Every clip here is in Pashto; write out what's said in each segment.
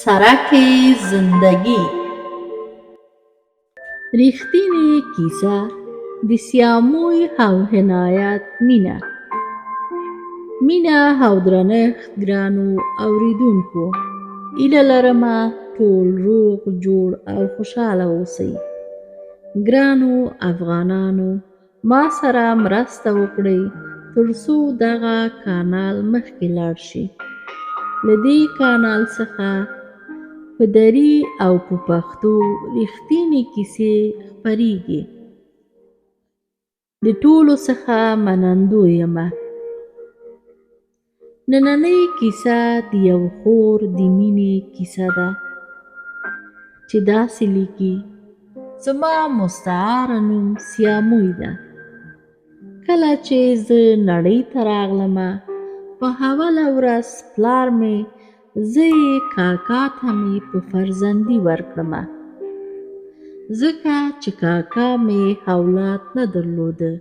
سرک زندگی ریښتینې کیسه د سیاموی او عنایت مینه. مینه او درنښت ګرانو اوریدونکو، هیله لرمه ټول روغ جوړ او خوشحاله اوسئ. ګرانو افغانانو، ما سره مرسته وکړئ ترڅو دغه کانال مخکې لاړ شي. له دې کانال څخه په دري او په پښتو ریښتینې کیسې خپریږي. د ټولو څخه منندوی یم. نننۍ کیسه د یو خور د مینې کیسه ده چې داسې لیکي: زما مستعاره نوم سیاموی ده. کله چې زه نړۍ ته راغلمه، په اوله ورځ پلار مې زه یې کاکا ته مې په فرزندي ورکړمه، ځکه چې کاکا مې اولاد نه درلوده.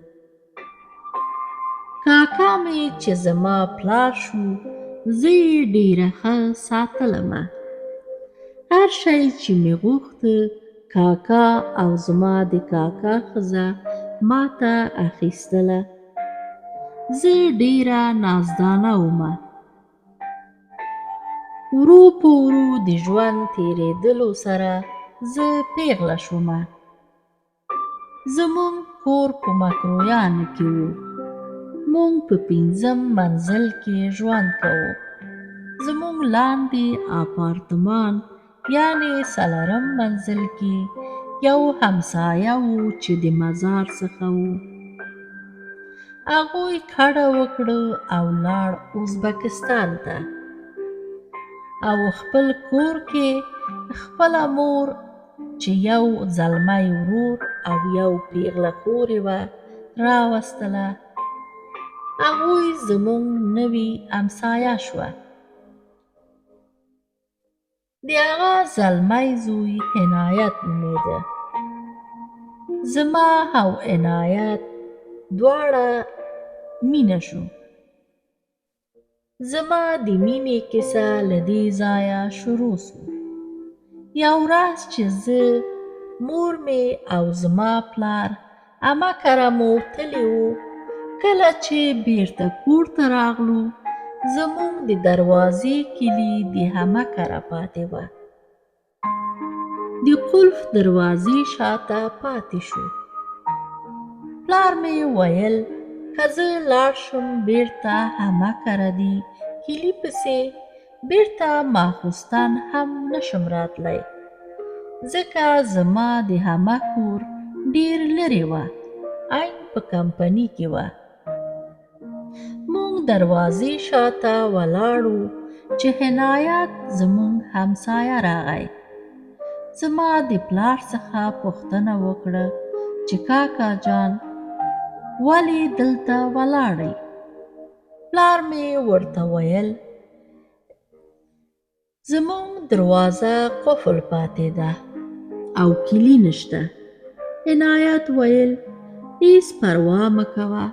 کاکا مې چې زما پلار شو، زه یې ډېره ښه ساتلمه. هر شی چې مې غوښته کاکا او زما د کاکا ښځه ماته اخیستله. زه ډېره نازدانه ومه. ورو په ورو د ژوند تېرېدلو سره زه پیغله شومه. زموږ کور په مکرویانو کې و. موږ په 5م منزل کې ژوند کوو. زموږ لاندې اپارتمان یعنې 4م منزل کې یو همسایه و چې د مزار څخه و. هغوی کډه وکړه او لاړ ازبکستان ته، او خپل کور کې خپله مور چې یو زلمی ورور او یو پیغله خور یې وه راوستله. هغوی زموږ نوې همسایه شوه. د هغه زلمی زوی عنایت نومېده. زما او عنایت دواړه مینه شو. زما د مینې کیسه له دې ځایه شروع سو. یو ورځ چې زه، مور مې او زما پلار عمه کره مو تللي وو، کله چې بیرته کور ته راغلو، زموږ د دروازې کیلي د عمه کره پاتې وه. د قلف دروازې شاته پاتې شو. پلار مې ویل که زه لاړ شم بیرته عمه کره دې کیلي پسې، بیرته ماخوستن هم نشم راتلی، ځکه زما د عمه کور ډېر لرې وه، عین په کمپني کې وه. موږ دروازې شاته ولاړ وو چې عنایت زموږ همسایه راغی. زما د پلار څخه پوښتنه وکړه چې کاکا جان ولې دلته ولاړئ؟ پلار مې ورته ویل زموږ دروازه قفل پاتې ده او کیلي نشته. عنایت ویل هېڅ پروا مه کوه،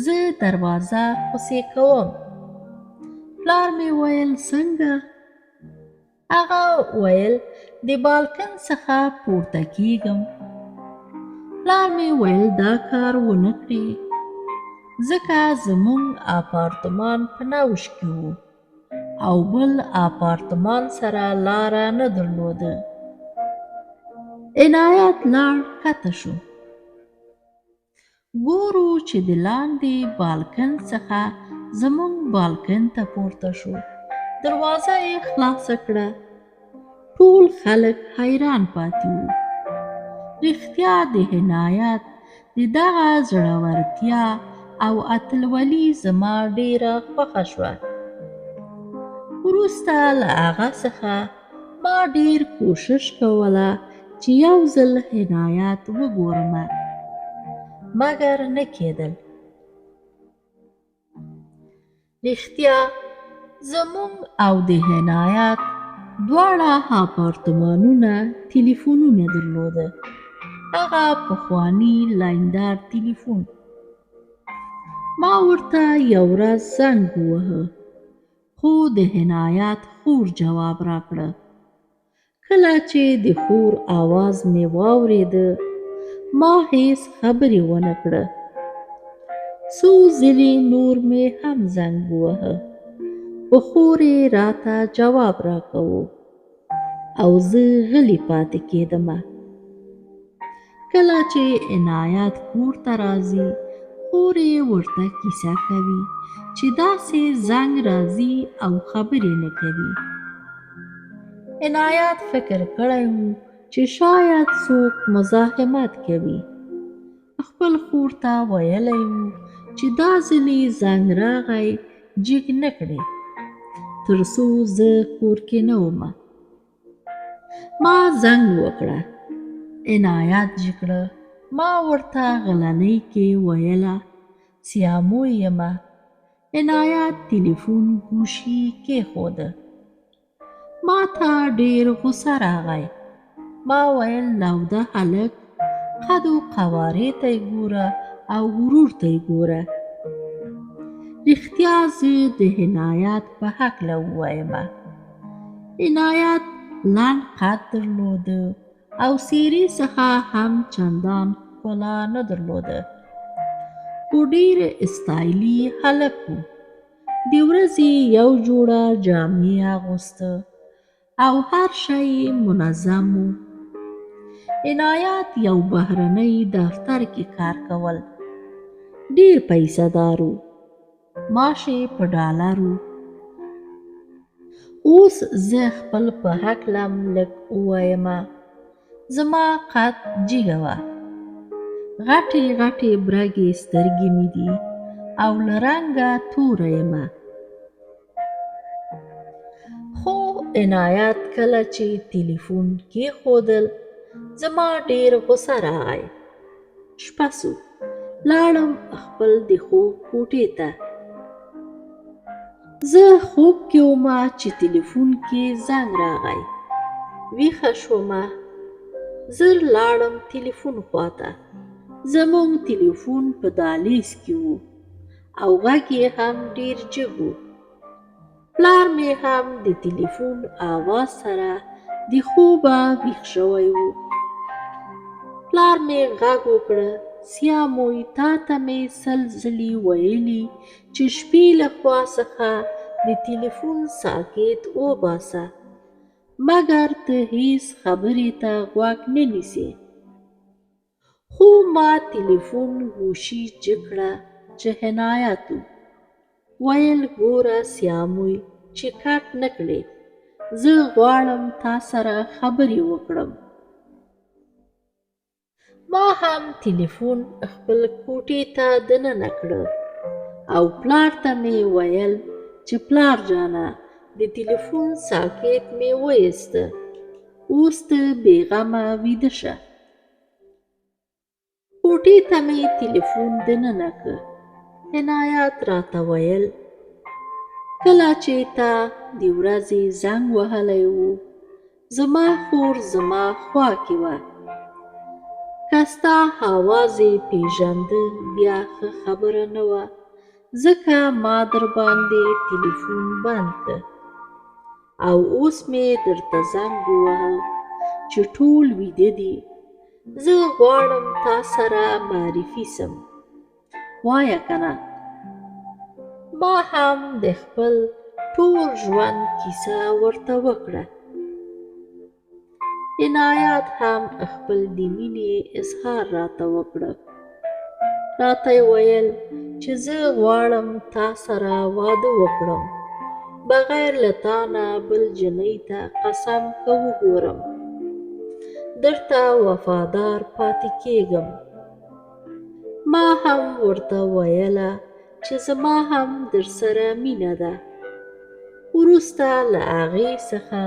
زه دروازه خوسې کوم. پلار مې ویل څنګه؟ هغه ویل د بالکن څخه پورته کېږم. پلار مې ویل دا کار ونه کړې، ځکه زموږ اپارتمان په نوش کې و او بل اپارتمان سره لاره نه درلوده. عنایت لاړ کښته شو. ګورو چې د لاندې بالکن څخه زموږ بالکن ته پورته شو. دروازه یې خلاصه کړه. ټول خلک حیران پاتې وو. رښتیا د عنایت د دغه زړورتیا او اتلولي زما ډېره خوښه شوه. وروسته له هغه څخه ما ډېر کوشش کوله چې یو ځل عنایت وګورمه، مګر نه کېدل. رښتیا زموږ او د عنایت دواړه اپارتمانونه تلیفونونه درلوده. هغه پخواني لایندار تلیفون. ما ورته یو ورځ زنګ ووهه. خو د عنایت خور جواب راکړه. کله چې د خور آواز مې واورېده ما هیڅ خبرې ونه کړه. څو ځلې نور مې هم زنګ وواهه خو خور یې راته جواب راکاوه او زه غلی پاتې کېدمه. کله چې عنایت کور ته راځي خور یې ورته کیسه کوي چې داسې زنګ راځي او خبرې نه کوي. عنایت فکر کړی و چې شاید څوک مزاحمت کوي. خپل خور ته ویلی و چې دا ځلې زنګ راغی جګ نه کړې تر څو زه کور کې نه ومه. ما زنګ وکړه. عنایت جګ کړه. ما ورته غلنۍ کې ویله سیاموی یمه. عنایت تلیفون ګوشي کېښوده. ما ته ډېر غوسه راغی. ما ویل لوده هلک قد و قوارې ته یې ګوره او غرور ته یې ګوره. رښتیا زه د عنایت په هکله ووایمه. عنایت لنډ قد درلوده او څېرې څخه هم چندان ښکلا نه درلوده خو ډېر استایلي هلک و. د ورځې یو جوړه جامې اغوسته او هر شی منظم و. عنایت یو بهرني دفتر کې کار کول. ډېر پیسه دار و. معاش یې په ډالرو. اوس زه خپل په هکله لږ ووایمه. زما قد جګه وه. غټې غټې برګې سترګې مې دي او له رنګه توره یمه. خو عنایت کله چې تلیفون کېښودل زما ډېر غوسه راغی. شپه سو. لاړم خپل د خوب کوټې ته. زه خوب کې ومه چې تلیفون کې زنګ راغی. ویښه شومه. زر لاړم تلیفون خواته. زموږ تلیفون په دهلیز کې و او غږ یې هم ډېر جګ و. پلار مې هم د تلیفون آواز سره د خوبه ویښ شوی و. پلار مې غږ وکړه سیاموی تا ته مې 100 ځلې ویلي چې شپې له خوا څخه د تلیفون ساکټ وباسه مګر ته هیڅ خبرې ته غوږ نه نیسې. خو ما تلیفون ګوشي جګ کړه چې عنایت و. ویل ګوره سیاموی چې کټ نه کړې زه غواړم تا سره خبرې وکړم. ما هم تلیفون خپل کوټې ته دننه کړه او پلار ته مې ویل چې پلار جانه د تلیفون ساکټ مې وایسته. اوس ته بېغمه ویده شه. کوټې ته مې تلیفون دننه کړ. عنایت راته ویل کله چې تا د ورځې زنګ وهلی و زما خور زما خوا کې وه. که ستا آواز یې پېژانده بیا ښه خبره نه وه ځکه ما درباندې تلیفون بند کړ او اوس مې درته زنګ ووهه چې ټول ویده دي. زه غواړم تا سره معرفي سم. وایه کنه. ما هم د خپل ټول ژوند کیسه ورته وکړه. عنایت هم خپل د مینې اظهار راته وکړه. راته یې ویل چې زه غواړم تا سره واده وکړم بغیر له تا نه بل جنۍ ته قسم که وګورم درته وفادار پاتې کېږم. ما هم ورته ویله چې زما هم درسره مینه ده. وروسته له هغې څخه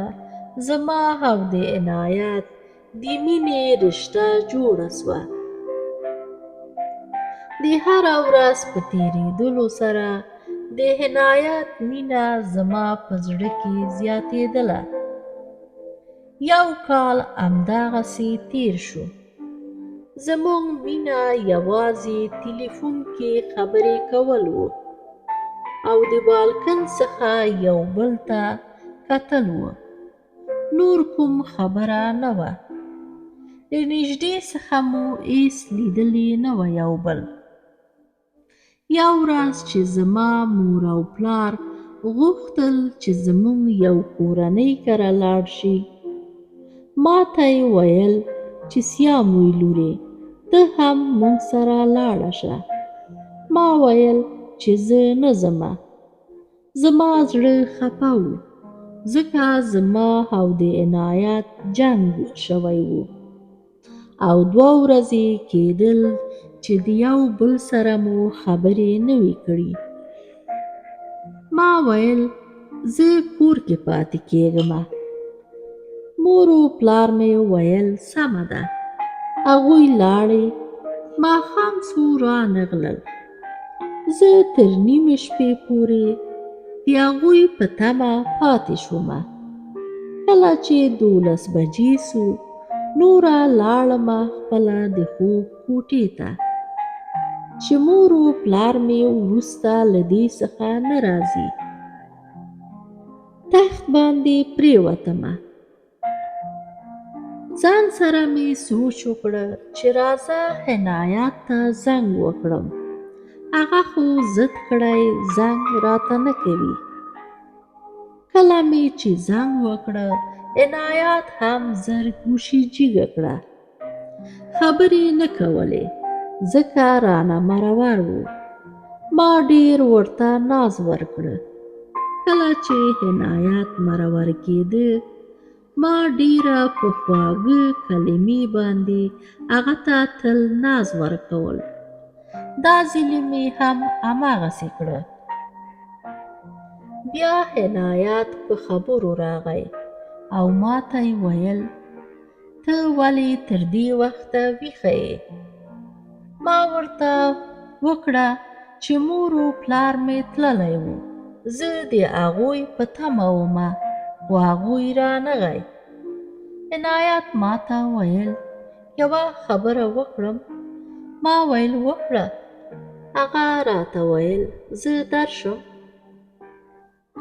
زما او د عنایت د مینې رشته جوړه سوه. د هره ورځ په تېرېدلو سره د عنایت مینه زما په زړه کې زیاتېدله. 1 کال همدغسې تېر شو. زموږ مینه یوازې تلیفون کې خبرې کول و. او د بالکن څخه یو بل ته کتل و. نور کوم خبره نه وه. له نږدې څخه مو هېڅ لیدلي نه وه یو بل. یو ورځ چې زما مور او پلار غوښتل چې زموږ یو کورنۍ کره لاړ شي، ما ته یې ویل چې سیاموی لورې، ته هم موږ سره لاړه شه. ما ویل چې زه نه ځمه. زما زړه خفه و، ځکه زما او د عنایت جنګ شوی و او 2 ورځې کېدل چې د یو بل سره مو خبرې نه وې کړې. ما ویل زه کور کې پاتې کېږمه. مور و پلار مې ویل سمه ده. هغوی لاړې. ماښام سو رانغلل. زه تر نیمې شپې پورې د هغوی په تمه پاتې شومه. کله چې 12 بجې سو، نوره لاړمه خپله د خوب کوټې ته، چې مور و پلار مې وروسته له دې څخه نه راځي. تخت باندې پرېوتمه. ځان سره مې سوچ وکړه چې راځه عنایت ته زنګ وکړم. هغه خو ضد کړی زنګ راته نه کوي. کله مې چې زنګ وکړه، عنایت هم زر ګوشي جګه کړه. خبرې نه کولې، ځکه رانه مرور و. ما ډېر ورته ناز ورکړه. کله چې عنایت مرور کېده، ما ډېره په خواږه کلمې باندې هغه ته تل ناز ورکول. دا ځلې مې هم هماغسې کړه. بیا عنایت په خبرو راغی او ما ته یې ویل ته ولې تر دې وخته ویښه یې؟ ما ورته وکړه چې مور و پلار مې تللی و. زه د هغوی په تمه ومه، خو هغوی رانغی. عنایت ما ته ویل یوه خبره وکړم؟ ما ویل وکړه. هغه راته ویل زه درشم.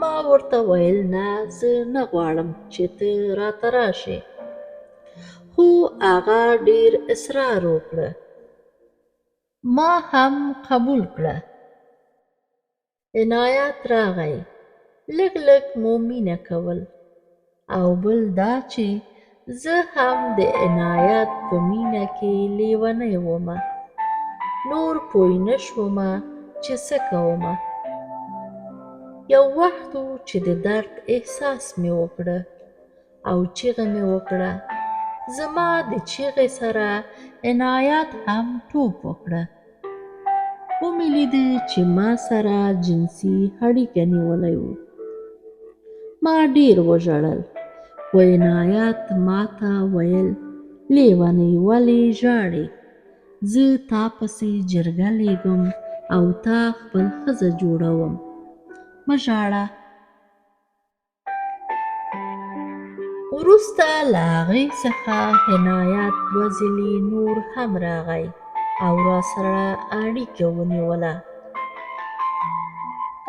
ما ورته ویل نه، زه نه غواړم چې ته راته راشې. خو هغه ډېر اصرار وکړه. ما هم قبول کړه. عنایت راغی. لږ لږ مو مینه کول. او بل دا چې زه هم د عنایت په مینه کې لیونۍ ومه. نور پوی نه شومه چې څه کومه. یو وخت و چې د درد احساس مې وکړه او چیغه مې وکړه. زما د چیغې سره عنایت هم ټوپ وکړه. ومې لیده چې ما سره جنسي اړیکه نیولی و. ما ډېر وژړل، خو عنایت ما ته ویل لیونۍ ولې ژاړې؟ زه تا پسې جرګه لېږم او تا خپل ښځه جوړوم. مه ژاړه. وروسته له هغې څخه عنایت 2 ځلې نور هم راغی او راسره اړیکه ونیوله.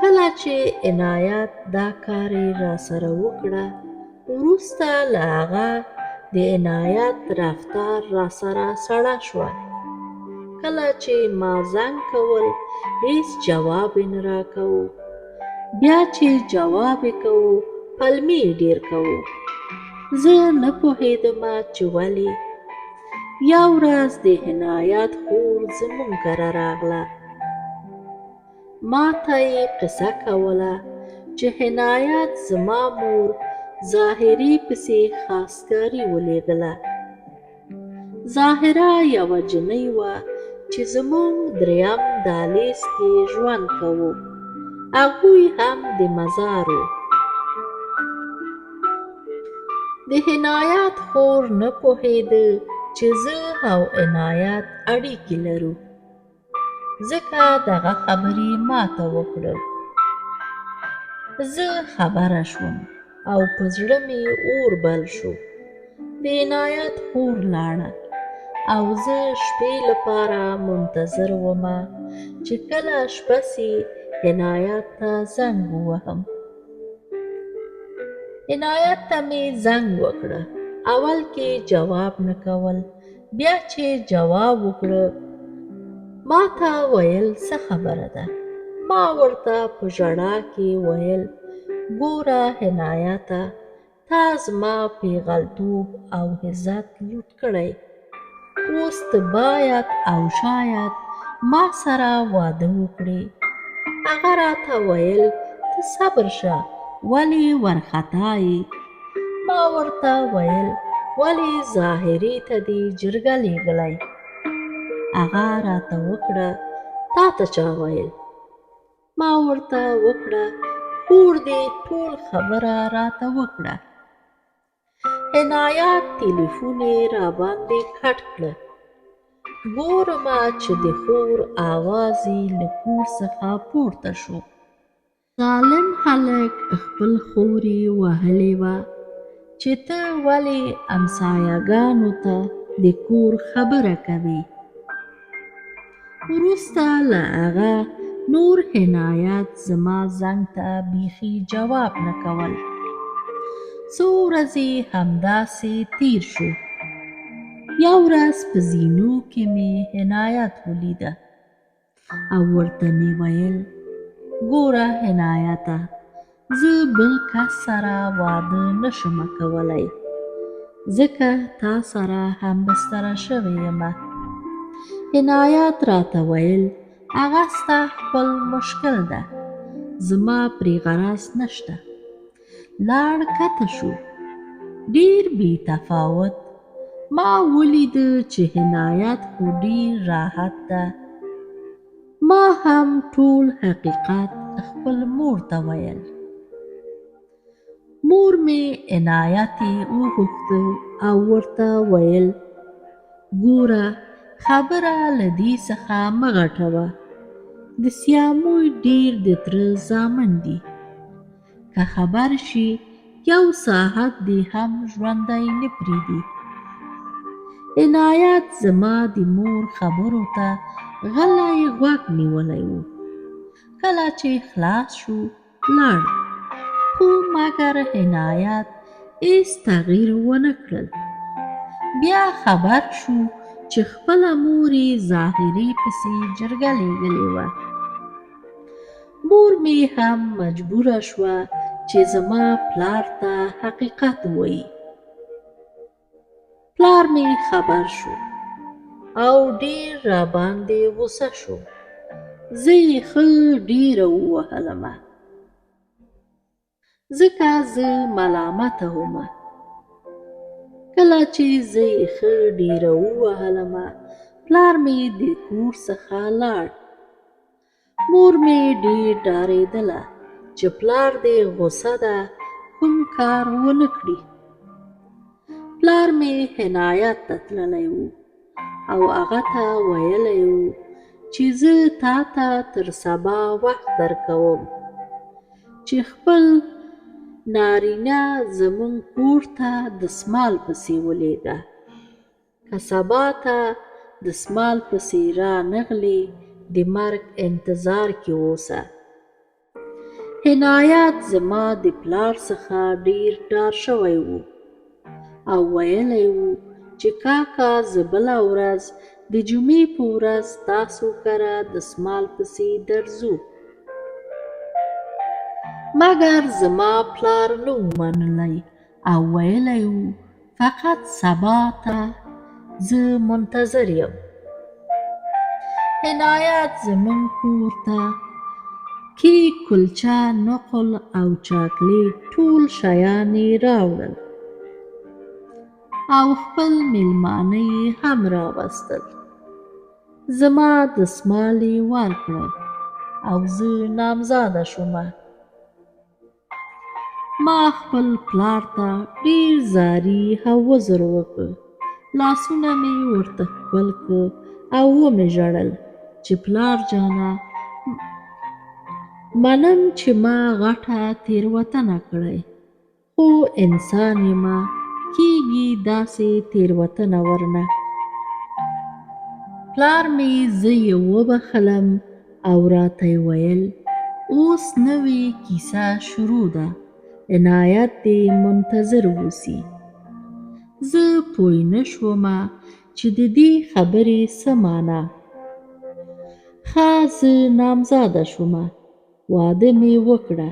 کله چې عنایت دا کار یې راسره وکړه، وروسته له هغه د عنایت رفتار راسره سړه شوه. کله چې ما زنګ کول، هېڅ جواب یې نه راکوو. بیا چې جواب یې کوو، پلمې یې ډېر کوو. زه نه پوهېدمه چې ولې. یو ورځ د عنایت خور زموږ کره راغله. ما ته یې قصه کوله چې عنایت زما مور ظاهري پسې خواستګاري ولېږله. ظاهره یوه جنۍ وه چې زموږ 3م دهلیز کې ژوند کوو. هغوی هم د مزار وو. د عنایت خور نه پوهېده چې زه او عنایت اړیکې لرو، ځکه دغه خبرې ما ته وکړه. زه خبره شوم او په زړه مې اور بل شو. د عنایت خور لاړه او زه شپې لپاره منتظر ومه چې کله شپه سي عنایت ته زنګ ووهم. عنایت ته مې زنګ وکړه. اول کې جواب نه کول، بیا چې جواب وکړه ما ته ویل څه خبره ده. ما ورته په ژړا کې ویل ګوره عنایته، تا زما پیغلتوب او عزت لوټ کړی. اوس ته باید او شاید ما سره واده وکړې. هغه راته ویل ته صبر شه، ولې وارخطا یې؟ ما ورته ویل ولې ظاهري ته دې جرګه لېږلی؟ هغه راته وکړه تا ته چا ویل؟ ما ورته وکړه خور دې ټول خبره راته وکړه. عنایت تیلیفون یې راباندې کټ کړه. ګورمه چې د خور آواز یې له کور څخه پورته شو. ظالم هلک خپل خور یې وهلې وه چې ته ولې امسایهګانو ته د کور خبره کوې. وروسته له هغه نور عنایت زما زنګ ته بیخي جواب نه کول. څو ورځې همداسې تیر شو. یو ورځ په زینو کې مې عنایت ولیده او ورته مې ویل ګوره عنایته، زه بل کس سره واده نشم کولی ځکه تا سره هم بستره شوې یمه. عنایت راته ویل هغه ستا خپل مشکل ده، زما پرې غرض نشته. لاړ کته شو. ډېر بې تفاوت. ما ولیده چې عنایت خو ډېر راحت ده. ما هم ټول حقیقت خپل مور ته ویل. مور مې عنایت یې وغوښته او ورته ویل ګوره خبره له دې څخه مه غټوه. د سیاموی ډېر د تره زامن دي. که خبر شي یو ساعت دې هم ژوندی نه پرېږدي. عنایت زما د مور خبرو ته غلی غوږ نیولی و. کله چې خلاص شو لاړ، خو مګر عنایت هېڅ تغییر ونه کړل. بیا خبر شو چې خپله مور یې ظاهري پسې جرګه لېږلې وه. مور مې هم مجبوره شوه چې زما پلار ته حقیقت ووایي. پلار مې خبر شو او ډېر راباندې غوسه شو. زه یې ښه ډېره ووهلمه ځکه زه ملامته ومه. کله چې زه یې ښه ډېره ووهلمه پلار مې د کور څخه لاړ. مور مې ډېر ډارېدله چې پلار دې غوسه ده کوم کار ونه کړي. پلار مې عنایت ته تللی و او هغه ته ویلی و چې زه تا ته تر سبا وخت درکوم چې خپل نارینه زموږ کور ته دسمال پسې ولېږه. که سبا ته دسمال پسې رانغلې د مرګ انتظار کې اوسه. عنایت زما د پلار څخه ډېر ډار شوی و او ویلی و چې کاکا زه بله ورځ د جمعې په ورځ تاسو کره دسمال پسې درځو. مګر زما پلار نه و منلی او ویلی و فقط سبا ته زه منتظر یم. عنایت زموږ کور ته کیک، کلچه، نقل او چاکلیټ ټول شیان یې راوړل او خپل میلمانه یې هم راوستل. زما دسمال یې ورکړه او زه نامزاده شومه. ما خپل پلار ته ډېر زاري او وزر وکړ. لاسونه مې ورته ښکل کړ او ومې ژړل چې پلار جانه، منم چې ما غټه تېروتنه کړې، خو انسان یمه، کېږي داسې تېروتنه ورنه. پلار مې زه یې وبخښلم او راته یې ویل اوس نوې کیسه شروع ده. عنایت دې منتظر اوسي. زه پوی نشومه چې د دې خبرې څه معنا. ښه زه نامزاده شومه. واده مې وکړه.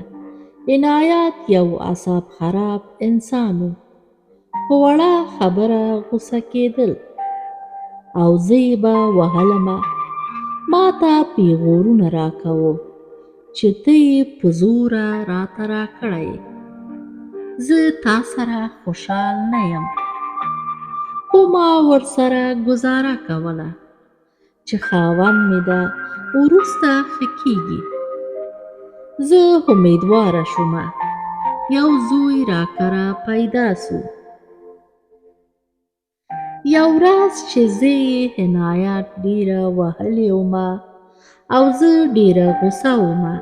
عنایت یو اعصاب خراب انسان و. په وړه خبره غوسه کېدل او زه یې به وهلمه. ما ته پیغورونه راکوه چې ته یې په زوره راته راکړی. زه تا سره خوشحال نه یم. خو ما ورسره ګذاره کوله چې خاوند مې ده، وروسته ښه کېږي. زه امیدواره شومه. یو زوی راکره پیدا سو. یو ورځ چې زه یې عنایت ډېره وهلې ومه او زه ډېره غوسه ومه،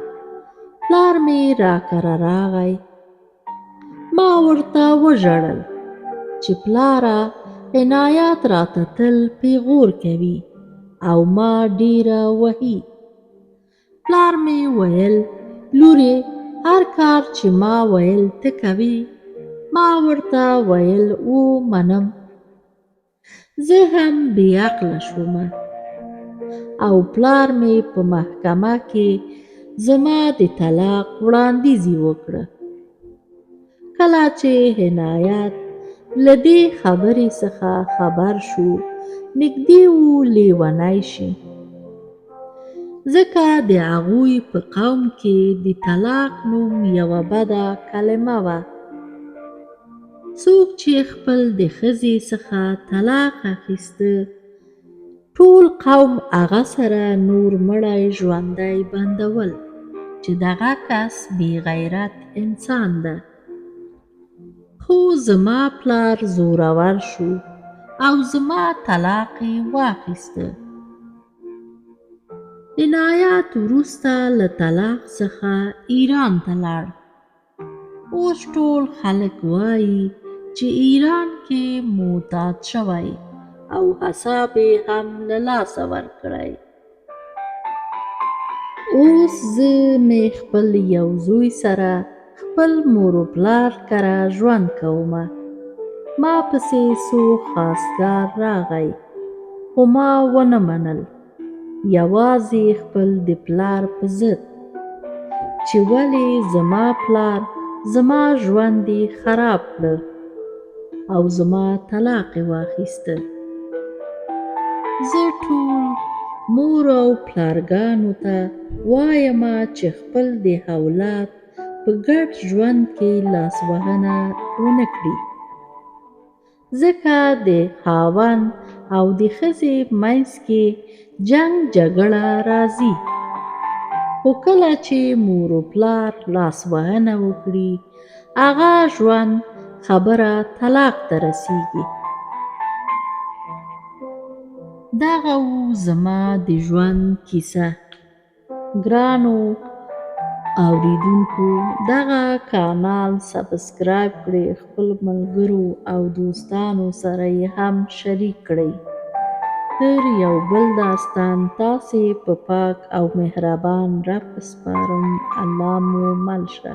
پلار مې راکره راغی. ما ورته وژړل چې پلاره عنایت راته تل پیغور کوي او ما ډېره وهي. پلار مې ویل لورې هر کار چې ما ویل ته کوې. ما ورته ویل منم. زه هم بې عقله شومه او پلار مې په محکمه کې زما د طلاق وړاندیز وکړه. کله چې عنایت له دې خبرې څخه خبر شو، نږدې و لیونی شي. ځکه د هغوی په قوم کې د طلاق نوم یوه بده کلمه وه. څوک چې خپل د ښځې څخه طلاق اخیسته، ټول قوم هغه سره نور مړی ژوندی بندول چې دغه کس بې غیرت انسان ده. خو زما پلار زورور شو او زما طلاق یې واخیسته. عنایت وروسته له طلاق څخه ایران ته لاړ. اوس ټول خلک وایي چې ایران کې معتاد شوی او اعصاب یې هم له لاسه ورکړی. اوس زه مې خپل یو زوی سره خپل مور و پلار کره ژوند کومه. ما پسې څو خواستګار راغی خو ما ونه منل. یوازې خپل د پلار په ضد چې ولې زما پلار زما ژوند یې خراب کړه او زما طلاق یې واخیسته. زه ټول مور او پلارګانو ته وایمه چې خپل د اولاد په ګډ ژوند کې لاسوهنه ونه کړي. ځکه د خاوند او د ښځې منځ کې جنګ جګړه راځي. خو کله چې مور و پلار لاسوهنه وکړي، هغه ژوند خبره طلاق ته رسیږي. دغه و زما د ژوند کیسه. ګرانو اوریدونکو، دغه کانال سبسکرایب کړئ، خپل ملګرو او دوستانو سره یې هم شریک کړئ. تر یو بل داستان تاسې په پاک او مهربان رب سپارم. الله مو مل شه.